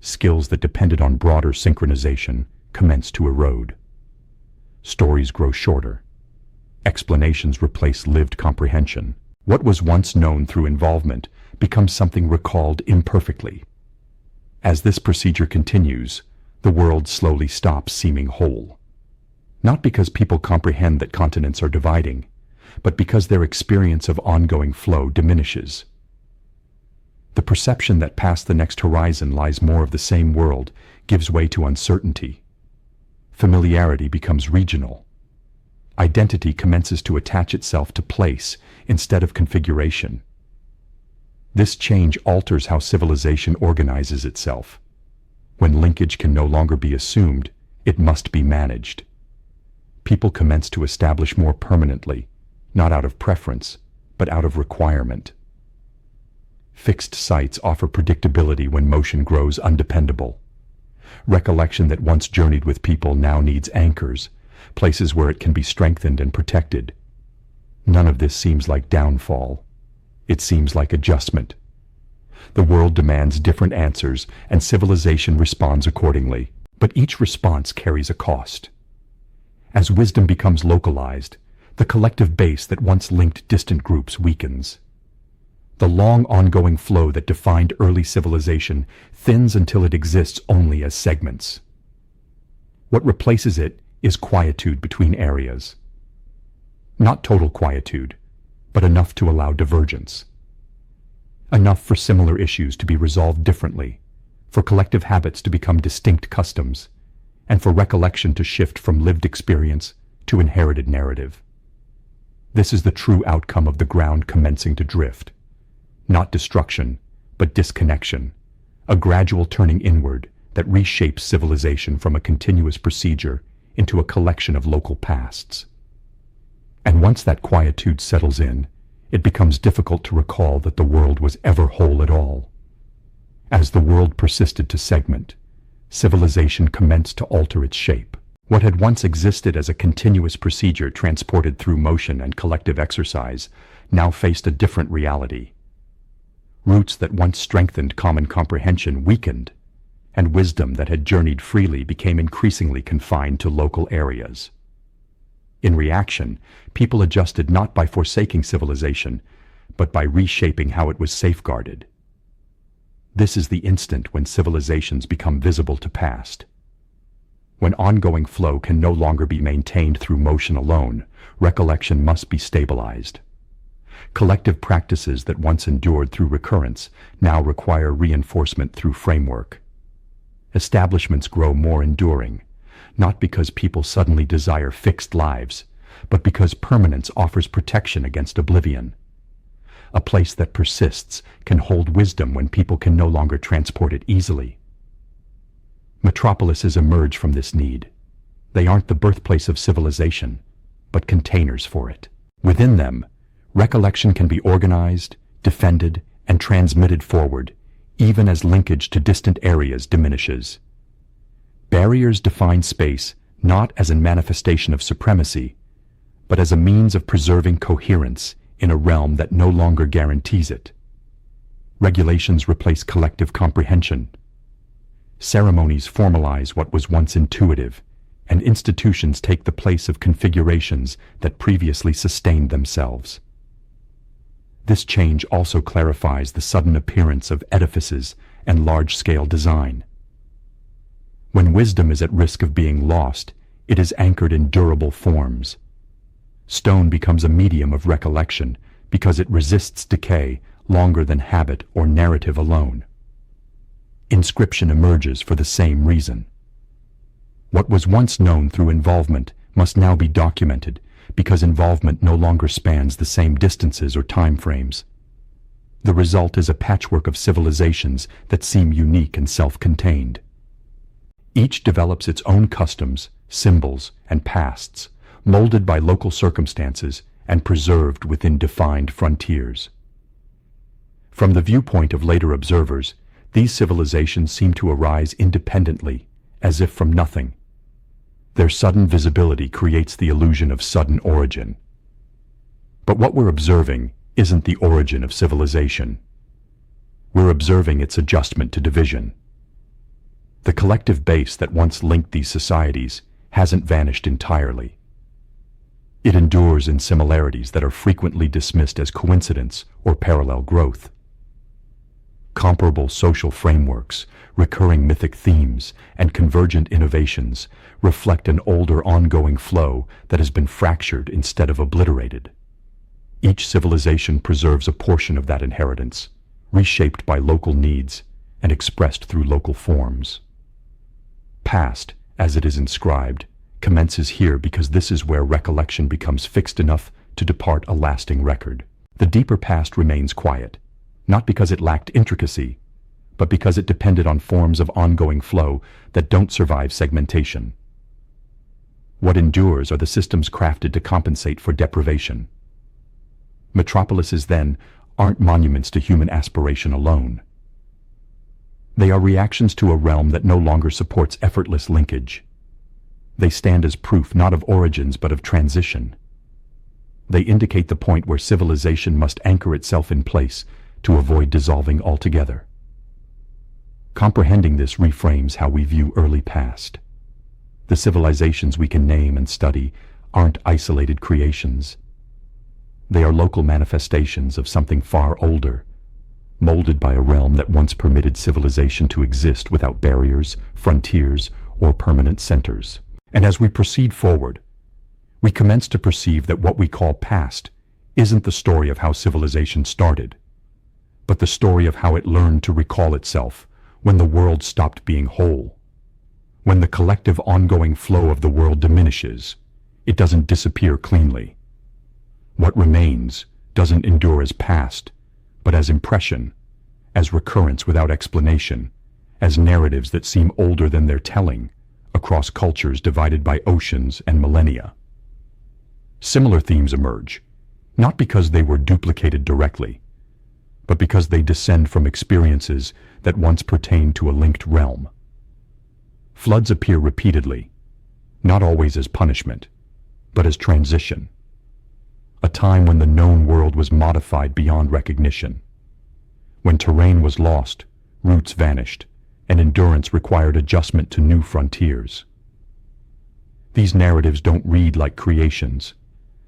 Skills that depended on broader synchronization commence to erode. Stories grow shorter. Explanations replace lived comprehension. What was once known through involvement becomes something recalled imperfectly. As this procedure continues, the world slowly stops seeming whole. Not because people comprehend that continents are dividing, but because their experience of ongoing flow diminishes. The perception that past the next horizon lies more of the same world gives way to uncertainty. Familiarity becomes regional. Identity commences to attach itself to place instead of configuration. This change alters how civilization organizes itself. When linkage can no longer be assumed, it must be managed. People commence to establish more permanently, not out of preference, but out of requirement. Fixed sites offer predictability when motion grows undependable. Recollection that once journeyed with people now needs anchors, places where it can be strengthened and protected. None of this seems like downfall. It seems like adjustment. The world demands different answers, and civilization responds accordingly. But each response carries a cost. As wisdom becomes localized, the collective base that once linked distant groups weakens. The long ongoing flow that defined early civilization thins until it exists only as segments. What replaces it is quietude between areas. Not total quietude, but enough to allow divergence. Enough for similar issues to be resolved differently, for collective habits to become distinct customs, and for recollection to shift from lived experience to inherited narrative. This is the true outcome of the ground commencing to drift. Not destruction, but disconnection, a gradual turning inward that reshapes civilization from a continuous procedure into a collection of local pasts. And once that quietude settles in, it becomes difficult to recall that the world was ever whole at all. As the world persisted to segment, civilization commenced to alter its shape. What had once existed as a continuous procedure transported through motion and collective exercise now faced a different reality. Roots that once strengthened common comprehension weakened, and wisdom that had journeyed freely became increasingly confined to local areas. In reaction, people adjusted not by forsaking civilization, but by reshaping how it was safeguarded. This is the instant when civilizations become visible to past. When ongoing flow can no longer be maintained through motion alone, recollection must be stabilized. Collective practices that once endured through recurrence now require reinforcement through framework. Establishments grow more enduring, not because people suddenly desire fixed lives, but because permanence offers protection against oblivion. A place that persists can hold wisdom when people can no longer transport it easily. Metropolises emerge from this need. They aren't the birthplace of civilization, but containers for it. Within them, recollection can be organized, defended, and transmitted forward, even as linkage to distant areas diminishes. Barriers define space not as a manifestation of supremacy, but as a means of preserving coherence in a realm that no longer guarantees it. Regulations replace collective comprehension. Ceremonies formalize what was once intuitive, and institutions take the place of configurations that previously sustained themselves. This change also clarifies the sudden appearance of edifices and large-scale design. When wisdom is at risk of being lost, it is anchored in durable forms. Stone becomes a medium of recollection because it resists decay longer than habit or narrative alone. Inscription emerges for the same reason. What was once known through involvement must now be documented because involvement no longer spans the same distances or time frames. The result is a patchwork of civilizations that seem unique and self-contained. Each develops its own customs, symbols, and pasts, molded by local circumstances and preserved within defined frontiers. From the viewpoint of later observers, these civilizations seem to arise independently, as if from nothing. Their sudden visibility creates the illusion of sudden origin. But what we're observing isn't the origin of civilization. We're observing its adjustment to division. The collective base that once linked these societies hasn't vanished entirely. It endures in similarities that are frequently dismissed as coincidence or parallel growth. Comparable social frameworks, recurring mythic themes, and convergent innovations reflect an older ongoing flow that has been fractured instead of obliterated. Each civilization preserves a portion of that inheritance, reshaped by local needs and expressed through local forms. Past, as it is inscribed, commences here because this is where recollection becomes fixed enough to depart a lasting record. The deeper past remains quiet, not because it lacked intricacy, but because it depended on forms of ongoing flow that don't survive segmentation. What endures are the systems crafted to compensate for deprivation. Metropolises, then, aren't monuments to human aspiration alone. They are reactions to a realm that no longer supports effortless linkage. They stand as proof not of origins but of transition. They indicate the point where civilization must anchor itself in place to avoid dissolving altogether. Comprehending this reframes how we view early past. The civilizations we can name and study aren't isolated creations. They are local manifestations of something far older, molded by a realm that once permitted civilization to exist without barriers, frontiers, or permanent centers. And as we proceed forward, we commence to perceive that what we call past isn't the story of how civilization started, but the story of how it learned to recall itself when the world stopped being whole. When the collective ongoing flow of the world diminishes, it doesn't disappear cleanly. What remains doesn't endure as past, but as impression, as recurrence without explanation, as narratives that seem older than their telling, across cultures divided by oceans and millennia. Similar themes emerge, not because they were duplicated directly, but because they descend from experiences that once pertained to a linked realm. Floods appear repeatedly, not always as punishment, but as transition. A time when the known world was modified beyond recognition. When terrain was lost, roots vanished, and endurance required adjustment to new frontiers. These narratives don't read like creations.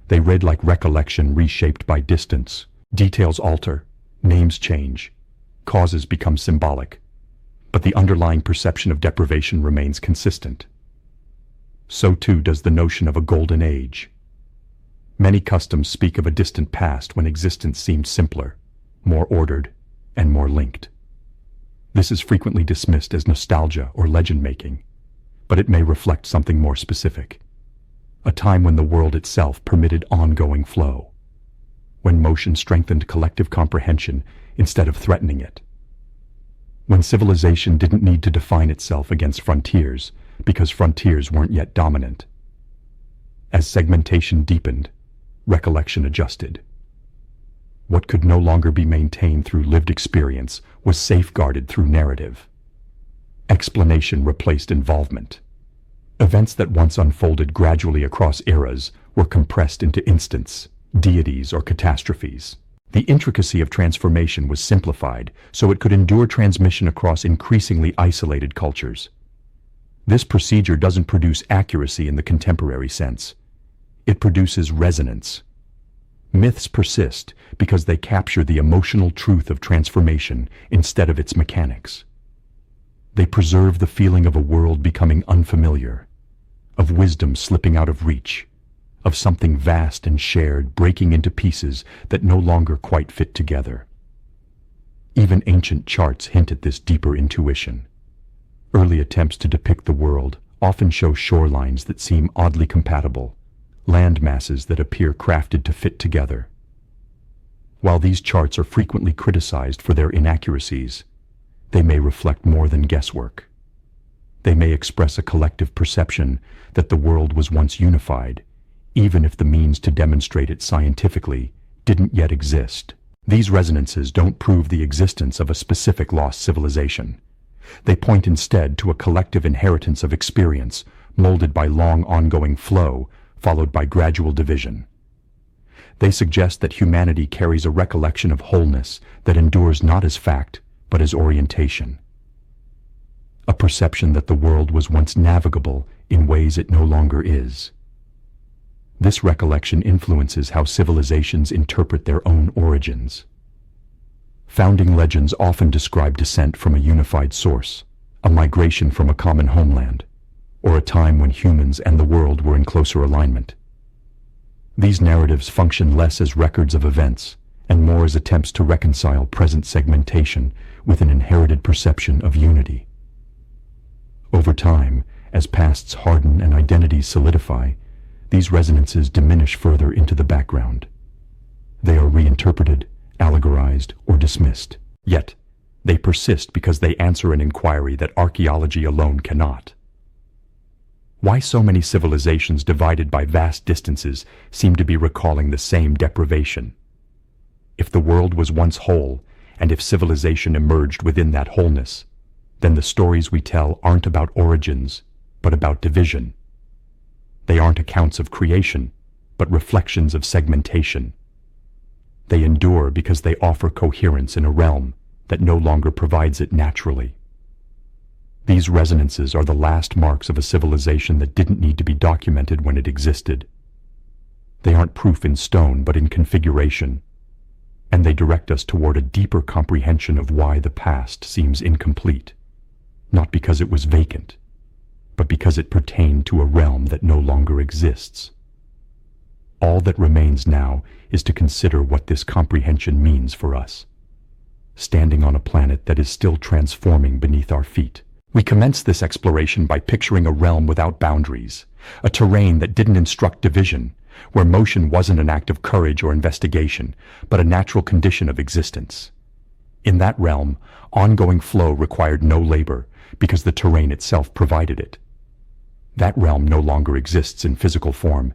They read like recollection reshaped by distance. Details alter, names change, causes become symbolic, but the underlying perception of deprivation remains consistent. So too does the notion of a golden age. Many customs speak of a distant past when existence seemed simpler, more ordered, and more linked. This is frequently dismissed as nostalgia or legend-making, but it may reflect something more specific. A time when the world itself permitted ongoing flow, when motion strengthened collective comprehension instead of threatening it, when civilization didn't need to define itself against frontiers because frontiers weren't yet dominant. As segmentation deepened, recollection adjusted. What could no longer be maintained through lived experience was safeguarded through narrative. Explanation replaced involvement. Events that once unfolded gradually across eras were compressed into instants, deities, or catastrophes. The intricacy of transformation was simplified so it could endure transmission across increasingly isolated cultures. This procedure doesn't produce accuracy in the contemporary sense. It produces resonance. Myths persist because they capture the emotional truth of transformation instead of its mechanics. They preserve the feeling of a world becoming unfamiliar, of wisdom slipping out of reach, of something vast and shared breaking into pieces that no longer quite fit together. Even ancient charts hint at this deeper intuition. Early attempts to depict the world often show shorelines that seem oddly compatible, land masses that appear crafted to fit together. While these charts are frequently criticized for their inaccuracies, they may reflect more than guesswork. They may express a collective perception that the world was once unified, even if the means to demonstrate it scientifically didn't yet exist. These resonances don't prove the existence of a specific lost civilization. They point instead to a collective inheritance of experience molded by long ongoing flow followed by gradual division. They suggest that humanity carries a recollection of wholeness that endures not as fact, but as orientation. A perception that the world was once navigable in ways it no longer is. This recollection influences how civilizations interpret their own origins. Founding legends often describe descent from a unified source, a migration from a common homeland, or a time when humans and the world were in closer alignment. These narratives function less as records of events and more as attempts to reconcile present segmentation with an inherited perception of unity. Over time, as pasts harden and identities solidify, these resonances diminish further into the background. They are reinterpreted, allegorized, or dismissed. Yet, they persist because they answer an inquiry that archaeology alone cannot. Why so many civilizations divided by vast distances seem to be recalling the same deprivation? If the world was once whole, and if civilization emerged within that wholeness, then the stories we tell aren't about origins, but about division. They aren't accounts of creation, but reflections of segmentation. They endure because they offer coherence in a realm that no longer provides it naturally. These resonances are the last marks of a civilization that didn't need to be documented when it existed. They aren't proof in stone, but in configuration, and they direct us toward a deeper comprehension of why the past seems incomplete, not because it was vacant, but because it pertained to a realm that no longer exists. All that remains now is to consider what this comprehension means for us, standing on a planet that is still transforming beneath our feet. We commence this exploration by picturing a realm without boundaries, a terrain that didn't instruct division, where motion wasn't an act of courage or investigation, but a natural condition of existence. In that realm, ongoing flow required no labor, because the terrain itself provided it. That realm no longer exists in physical form,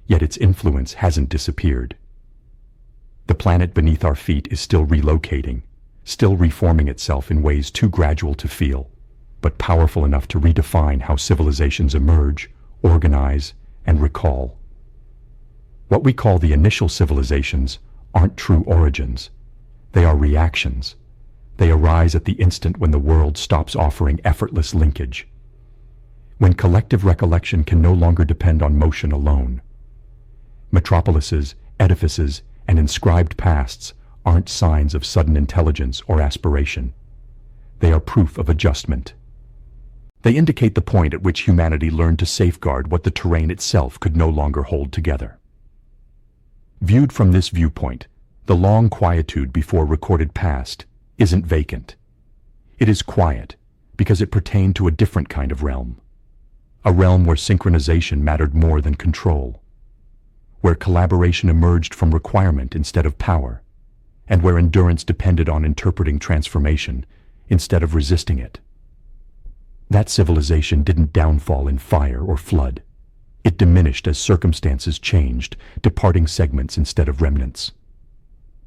yet its influence hasn't disappeared. The planet beneath our feet is still relocating, still reforming itself in ways too gradual to feel, but powerful enough to redefine how civilizations emerge, organize, and recall. What we call the initial civilizations aren't true origins. They are reactions. They arise at the instant when the world stops offering effortless linkage, when collective recollection can no longer depend on motion alone. Metropolises, edifices, and inscribed pasts aren't signs of sudden intelligence or aspiration. They are proof of adjustment. They indicate the point at which humanity learned to safeguard what the terrain itself could no longer hold together. Viewed from this viewpoint, the long quietude before recorded past isn't vacant. It is quiet because it pertained to a different kind of realm, a realm where synchronization mattered more than control, where collaboration emerged from requirement instead of power, and where endurance depended on interpreting transformation instead of resisting it. That civilization didn't downfall in fire or flood. It diminished as circumstances changed, departing segments instead of remnants.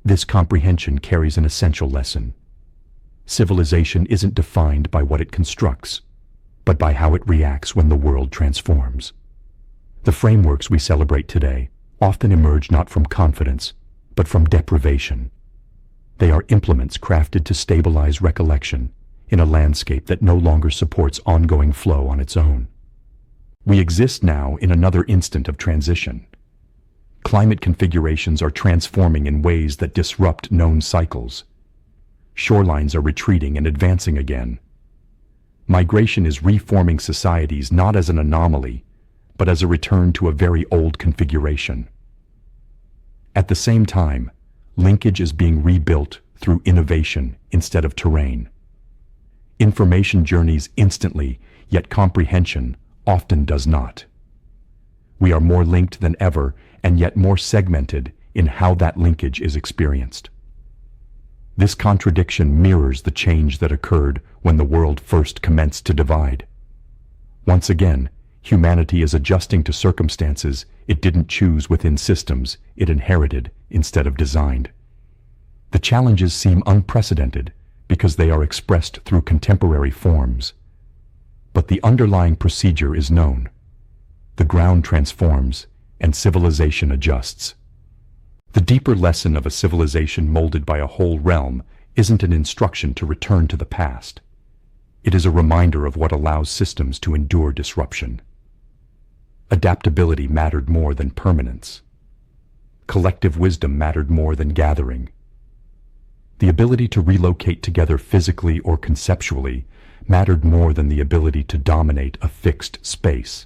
This comprehension carries an essential lesson. Civilization isn't defined by what it constructs, but by how it reacts when the world transforms. The frameworks we celebrate today often emerge not from confidence, but from deprivation. They are implements crafted to stabilize recollection, in a landscape that no longer supports ongoing flow on its own. We exist now in another instant of transition. Climate configurations are transforming in ways that disrupt known cycles. Shorelines are retreating and advancing again. Migration is reforming societies not as an anomaly, but as a return to a very old configuration. At the same time, linkage is being rebuilt through innovation instead of terrain. Information journeys instantly, yet comprehension often does not. We are more linked than ever, and yet more segmented in how that linkage is experienced. This contradiction mirrors the change that occurred when the world first commenced to divide. Once again, humanity is adjusting to circumstances it didn't choose within systems it inherited instead of designed. The challenges seem unprecedented because they are expressed through contemporary forms. But the underlying procedure is known. The ground transforms, and civilization adjusts. The deeper lesson of a civilization molded by a whole realm isn't an instruction to return to the past. It is a reminder of what allows systems to endure disruption. Adaptability mattered more than permanence. Collective wisdom mattered more than gathering. The ability to relocate together physically or conceptually mattered more than the ability to dominate a fixed space.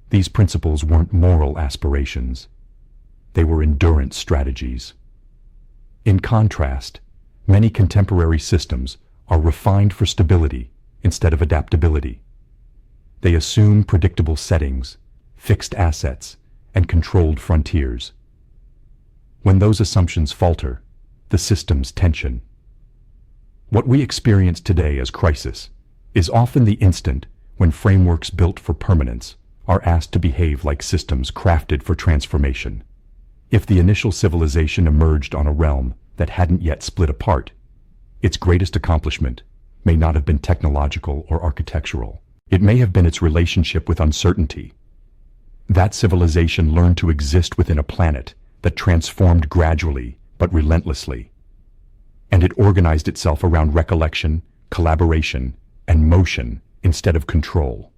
These principles weren't moral aspirations. They were endurance strategies. In contrast, many contemporary systems are refined for stability instead of adaptability. They assume predictable settings, fixed assets, and controlled frontiers. When those assumptions falter, the systems tension. What we experience today as crisis is often the instant when frameworks built for permanence are asked to behave like systems crafted for transformation. If the initial civilization emerged on a realm that hadn't yet split apart, its greatest accomplishment may not have been technological or architectural. It may have been its relationship with uncertainty. That civilization learned to exist within a planet that transformed gradually but relentlessly. And it organized itself around recollection, collaboration, and motion instead of control.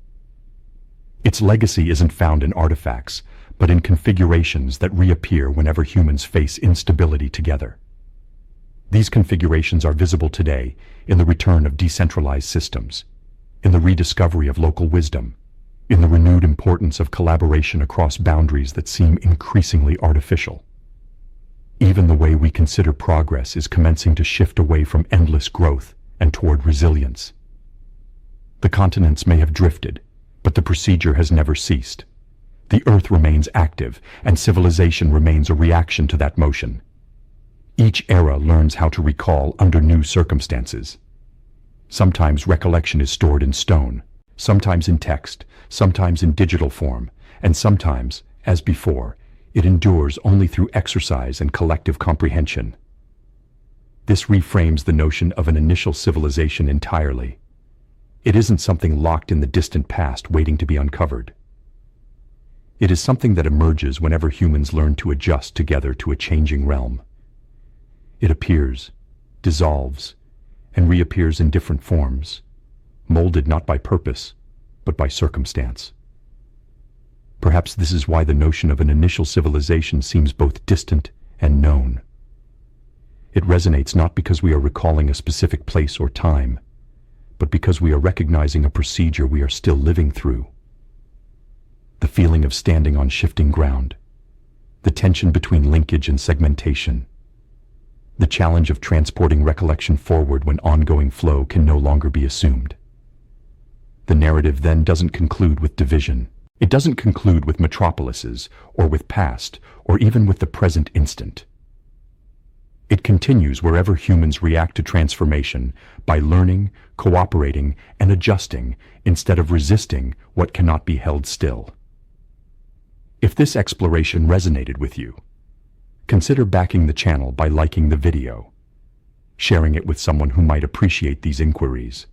Its legacy isn't found in artifacts, but in configurations that reappear whenever humans face instability together. These configurations are visible today in the return of decentralized systems, in the rediscovery of local wisdom, in the renewed importance of collaboration across boundaries that seem increasingly artificial. Even the way we consider progress is commencing to shift away from endless growth and toward resilience. The continents may have drifted, but the procedure has never ceased. The Earth remains active, and civilization remains a reaction to that motion. Each era learns how to recall under new circumstances. Sometimes recollection is stored in stone, sometimes in text, sometimes in digital form, and sometimes, as before, it endures only through exercise and collective comprehension. This reframes the notion of an initial civilization entirely. It isn't something locked in the distant past waiting to be uncovered. It is something that emerges whenever humans learn to adjust together to a changing realm. It appears, dissolves, and reappears in different forms, molded not by purpose, but by circumstance. Perhaps this is why the notion of an initial civilization seems both distant and known. It resonates not because we are recalling a specific place or time, but because we are recognizing a procedure we are still living through. The feeling of standing on shifting ground, the tension between linkage and segmentation, the challenge of transporting recollection forward when ongoing flow can no longer be assumed. The narrative then doesn't conclude with division. It doesn't conclude with metropolises, or with past, or even with the present instant. It continues wherever humans react to transformation by learning, cooperating, and adjusting instead of resisting what cannot be held still. If this exploration resonated with you, consider backing the channel by liking the video, sharing it with someone who might appreciate these inquiries,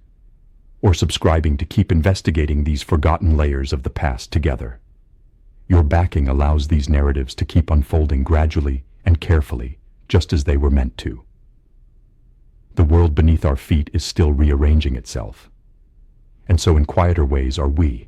or subscribing to keep investigating these forgotten layers of the past together. Your backing allows these narratives to keep unfolding gradually and carefully, just as they were meant to. The world beneath our feet is still rearranging itself. And so in quieter ways are we.